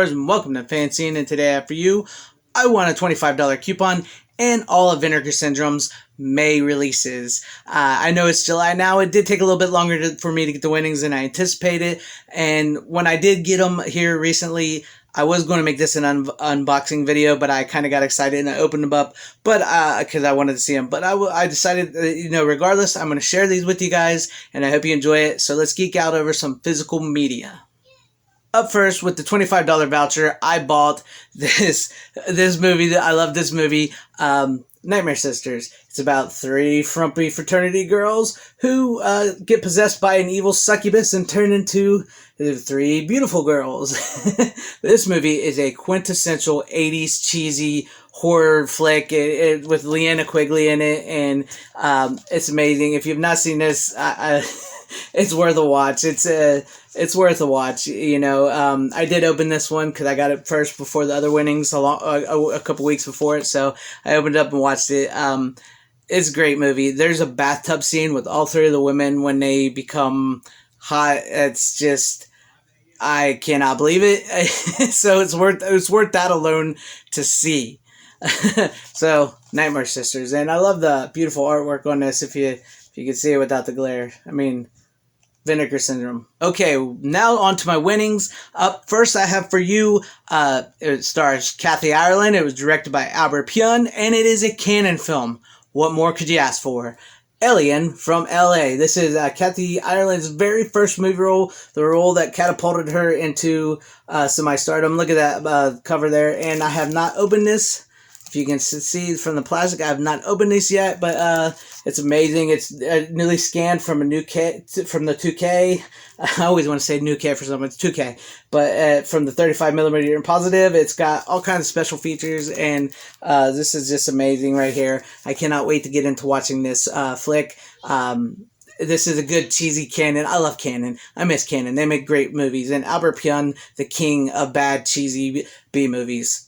stars, and welcome to FanZcene. And today, after you, I won a $25 coupon and all of Vinegar Syndrome's May releases. I know it's July now. It did take a little bit longer for me to get the winnings than I anticipated. And when I did get them here recently, I was going to make this an unboxing video, but I kind of got excited and I opened them up, but because I wanted to see them. But I decided, regardless, I'm going to share these with you guys, and I hope you enjoy it. So let's geek out over some physical media. Up first, with the $25 voucher, I bought this movie. I love this movie, Nightmare Sisters. It's about three frumpy fraternity girls who get possessed by an evil succubus and turn into three beautiful girls. This movie is a quintessential 80s cheesy horror flick with Leanna Quigley in it, and it's amazing. If you've not seen this, it's worth a watch. It's worth a watch. I did open this one because I got it first before the other winnings a couple weeks before it, so I opened it up and watched it. It's a great movie. There's a bathtub scene with all three of the women when they become hot. It's just, I cannot believe it. So it's worth that alone to see. So Nightmare Sisters, and I love the beautiful artwork on this. If you can see it without the glare, I mean, Vinegar Syndrome. Okay, now on to my winnings. Up first, I have for you, it stars Kathy Ireland. It was directed by Albert Pyun, and it is a canon film. What more could you ask for? Alien from LA. This is Kathy Ireland's very first movie role, the role that catapulted her into semi-stardom. Look at that cover there, and I have not opened this. If you can see from the plastic, I have not opened this yet, but it's amazing. It's newly scanned from the 2K. I always want to say new K for something. It's 2K, but from the 35mm and positive. It's got all kinds of special features, and this is just amazing right here. I cannot wait to get into watching this flick. This is a good cheesy canon. I love canon. I miss canon. They make great movies, and Albert Pyun, the king of bad cheesy B movies.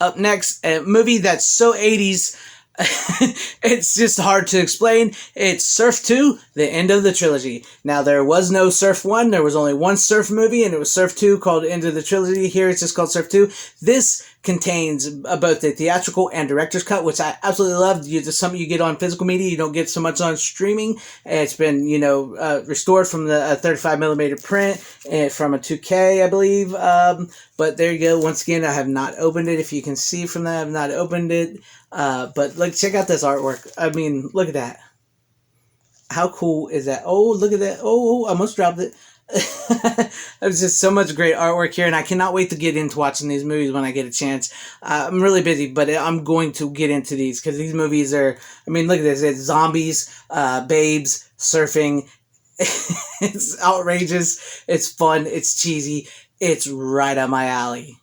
Up next, a movie that's so 80s, it's just hard to explain. It's Surf 2, the end of the trilogy. Now, there was no Surf 1. There was only one Surf movie, and it was Surf 2 called End of the Trilogy. Here, it's just called Surf 2. This contains both the theatrical and director's cut, which I absolutely love. It's something you get on physical media. You don't get so much on streaming. It's been, restored from the 35mm print and from a 2K, I believe. But there you go. Once again, I have not opened it. If you can see from that, I have not opened it. But check out this artwork. I mean, look at that. How cool is that? Oh, look at that. Oh, I almost dropped it. There's just so much great artwork here, and I cannot wait to get into watching these movies when I get a chance. I'm really busy, but I'm going to get into these because these movies are, I mean, look at this. It's zombies, babes, surfing. It's outrageous. It's fun. It's cheesy. It's right up my alley.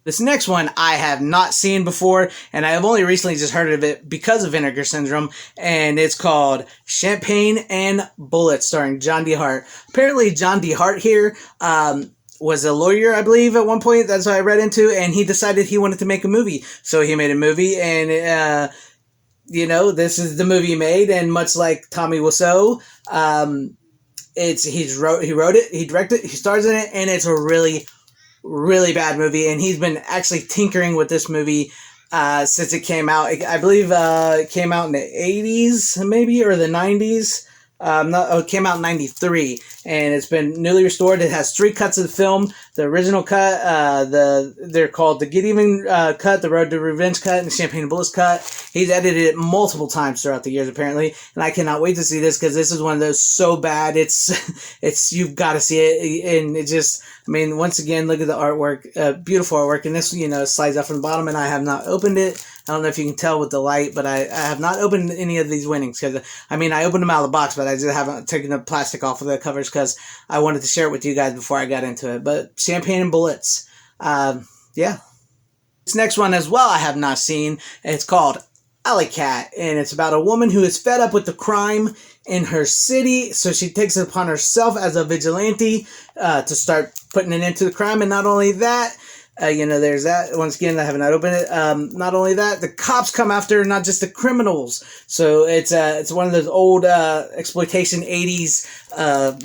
This next one I have not seen before, and I have only recently just heard of it because of Vinegar Syndrome, and it's called Champagne and Bullets, starring John D. Hart. Apparently, John D. Hart here was a lawyer, I believe, at one point. That's what I read into, and he decided he wanted to make a movie. So he made a movie, and, this is the movie he made, and much like Tommy Wiseau, he wrote it, he directed it, he stars in it, and it's a really bad movie, and he's been actually tinkering with this movie since it came out. I believe it came out in the 80s, maybe, or the 90s. It came out in 93, and it's been newly restored. It has 3 cuts of the film. The original cut, they're called the Get Even cut, the Road to Revenge cut, and the Champagne and Bullets cut. He's edited it multiple times throughout the years, apparently, and I cannot wait to see this because this is one of those so bad. It's you've got to see it, and it just, I mean, once again, look at the artwork, beautiful artwork, and this, slides out from the bottom, and I have not opened it. I don't know if you can tell with the light, but I have not opened any of these winnings because, I mean, I opened them out of the box, but I just haven't taken the plastic off of the covers because I wanted to share it with you guys before I got into it. But Champagne and Bullets, yeah. This next one as well I have not seen. It's called Alley Cat, and it's about a woman who is fed up with the crime in her city, so she takes it upon herself as a vigilante to start putting an end to the crime. And not only that, There's that. Once again, I have not opened it. Not only that, the cops come after not just the criminals. So it's one of those old exploitation '80s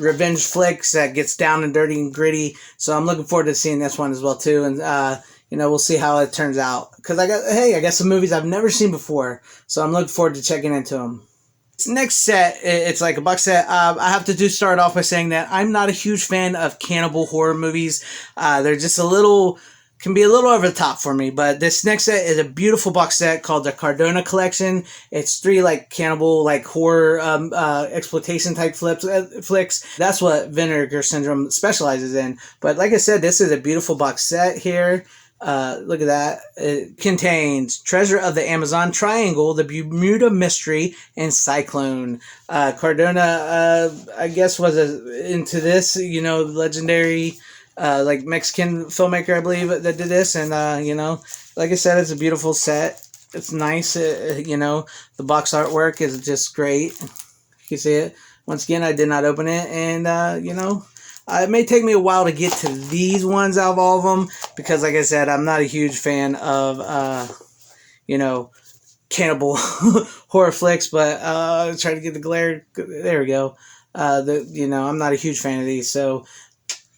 revenge flicks that gets down and dirty and gritty. So I'm looking forward to seeing this one as well too. And we'll see how it turns out. Because I got some movies I've never seen before. So I'm looking forward to checking into them. This next set, it's like a box set. I have to start off by saying that I'm not a huge fan of cannibal horror movies. They're just can be a little over the top for me, but this next set is a beautiful box set called the Cardona collection. It's 3 like cannibal like horror exploitation type flicks. That's what Vinegar Syndrome specializes in. But like I said, this is a beautiful box set here. Look at that. It contains Treasure of the Amazon Triangle, the Bermuda Mystery, and Cyclone. Cardona, I guess, was into this, legendary like Mexican filmmaker, I believe, that did this. And, like I said, it's a beautiful set. It's nice. The box artwork is just great. You can see it. Once again, I did not open it. And, it may take me a while to get to these ones out of all of them. Because, like I said, I'm not a huge fan of, cannibal horror flicks. But try to get the glare. There we go. I'm not a huge fan of these. So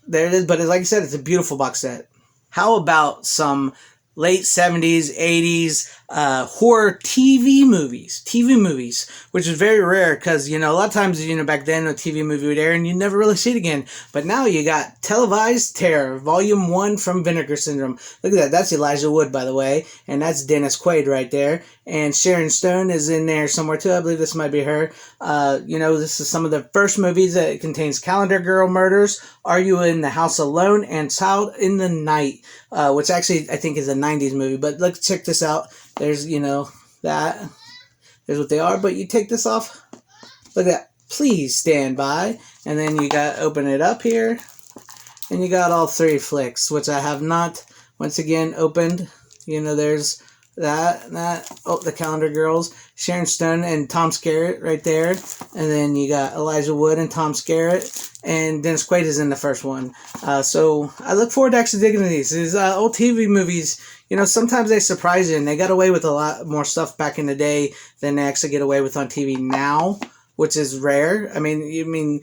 there it is, but like I said, it's a beautiful box set. How about some late 70s, 80s horror TV movies, which is very rare because, a lot of times, back then a TV movie would air and you never really see it again. But now you got Televised Terror, Volume 1 from Vinegar Syndrome. Look at that. That's Elijah Wood, by the way. And that's Dennis Quaid right there. And Sharon Stone is in there somewhere too. I believe this might be her. This is some of the first movies that contains Calendar Girl Murders, Are You in the House Alone, and Child in the Night, which actually I think is a 90s movie. But let's check this out. There's, that. There's what they are. But you take this off. Look at that. Please stand by. And then you got open it up here. And you got all 3 flicks, which I have not, once again, opened. There's that. Oh, the Calendar Girls. Sharon Stone and Tom Skerritt right there. And then you got Elijah Wood and Tom Skerritt. And Dennis Quaid is in the first one. So I look forward to actually digging into these. These old TV movies, sometimes they surprise you. And they got away with a lot more stuff back in the day than they actually get away with on TV now, which is rare. I mean,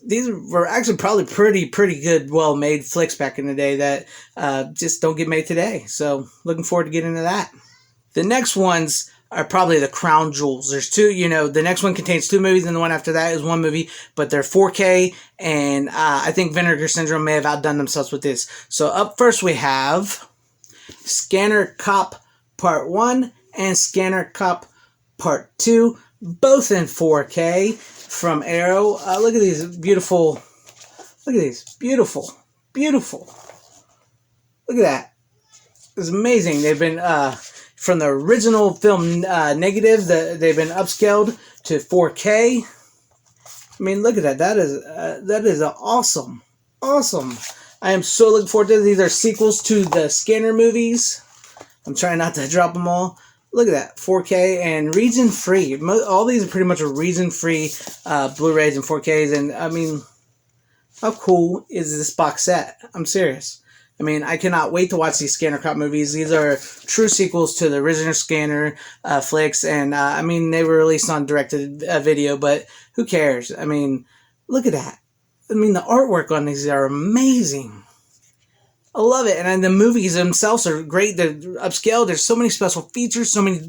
these were actually probably pretty good, well-made flicks back in the day that just don't get made today. So looking forward to getting into that. The next ones are probably the crown jewels. There's 2, the next one contains 2 movies and the one after that is 1 movie, but they're 4K, and I think Vinegar Syndrome may have outdone themselves with this. So up first we have Scanner Cop Part 1 and Scanner Cop Part 2, both in 4K from Arrow. Look at these beautiful, beautiful. Look at that. It's amazing. They've been, from the original film negative, they've been upscaled to 4K. I mean, look at that. That is awesome. Awesome. I am so looking forward to this. These are sequels to the Scanner movies. I'm trying not to drop them all. Look at that. 4K and region-free. All these are pretty much region-free Blu-rays and 4Ks. And, I mean, how cool is this box set? I'm serious. I mean, I cannot wait to watch these Scanner Cop movies. These are true sequels to the original Scanner flicks. And, I mean, they were released on directed video, but who cares? I mean, look at that. I mean, the artwork on these are amazing. I love it. And the movies themselves are great. They're upscaled. There's so many special features, so many,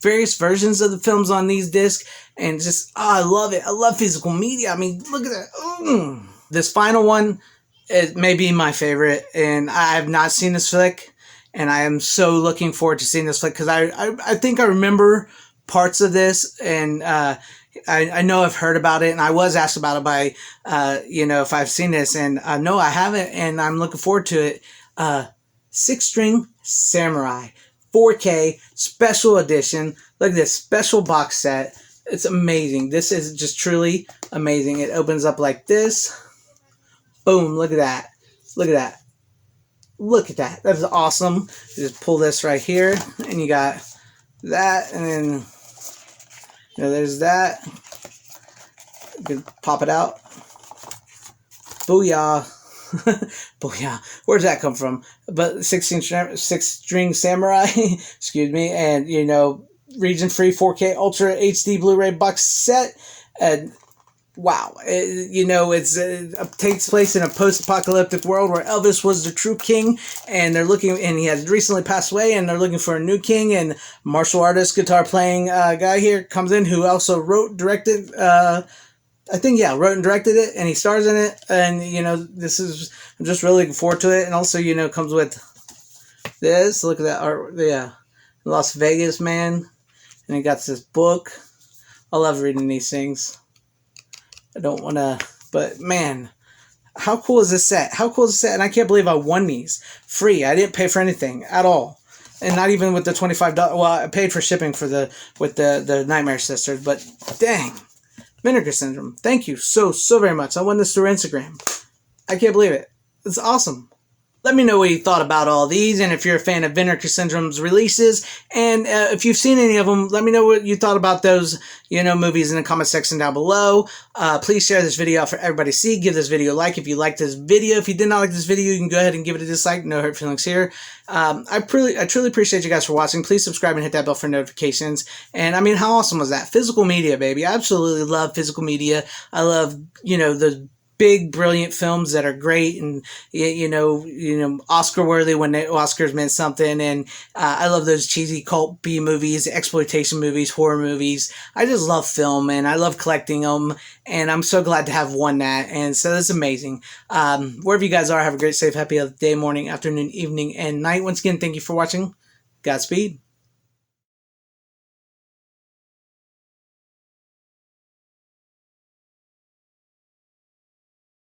various versions of the films on these discs. And just, I love it. I love physical media. I mean, look at that. This final one, it may be my favorite, and I have not seen this flick, and I am so looking forward to seeing this flick, because I think I remember parts of this, and I know I've heard about it, and I was asked about it by, if I've seen this, and no, I haven't, and I'm looking forward to it. 6-String Samurai, 4K, special edition. Look at this special box set. It's amazing. This is just truly amazing. It opens up like this. Boom, look at that. Look at that. Look at that. That is awesome. You just pull this right here, and you got that, and then there's that. You can pop it out. Booyah. But yeah, where's that come from? But 6 string samurai, excuse me, and region free 4K Ultra HD Blu-ray box set. And wow, it takes place in a post-apocalyptic world where Elvis was the true king, and he has recently passed away, and they're looking for a new king. And martial artist, guitar playing guy here comes in, who also wrote, directed, wrote and directed it, and he stars in it. And I'm just really looking forward to it. And also, comes with this. Look at that art, yeah, Las Vegas man, and he got this book. I love reading these things. I don't want to, but man, how cool is this set? How cool is this set? And I can't believe I won these free. I didn't pay for anything at all, and not even with the $25. Well, I paid for shipping with the Nightmare Sisters, but dang, Vinegar Syndrome. Thank you so very much. I won this through Instagram. I can't believe it. It's awesome. Let me know what you thought about all these, and if you're a fan of Vinegar Syndrome's releases, and if you've seen any of them, let me know what you thought about those, movies in the comment section down below. Please share this video out for everybody to see. Give this video a like if you liked this video. If you did not like this video, you can go ahead and give it a dislike. No hurt feelings here. I truly appreciate you guys for watching. Please subscribe and hit that bell for notifications. And I mean, how awesome was that? Physical media, baby. I absolutely love physical media. I love, the big, brilliant films that are great and, Oscar-worthy when the Oscars meant something. And I love those cheesy cult B movies, exploitation movies, horror movies. I just love film, and I love collecting them. And I'm so glad to have won that. And so that's amazing. Wherever you guys are, have a great, safe, happy day, morning, afternoon, evening, and night. Once again, thank you for watching. Godspeed.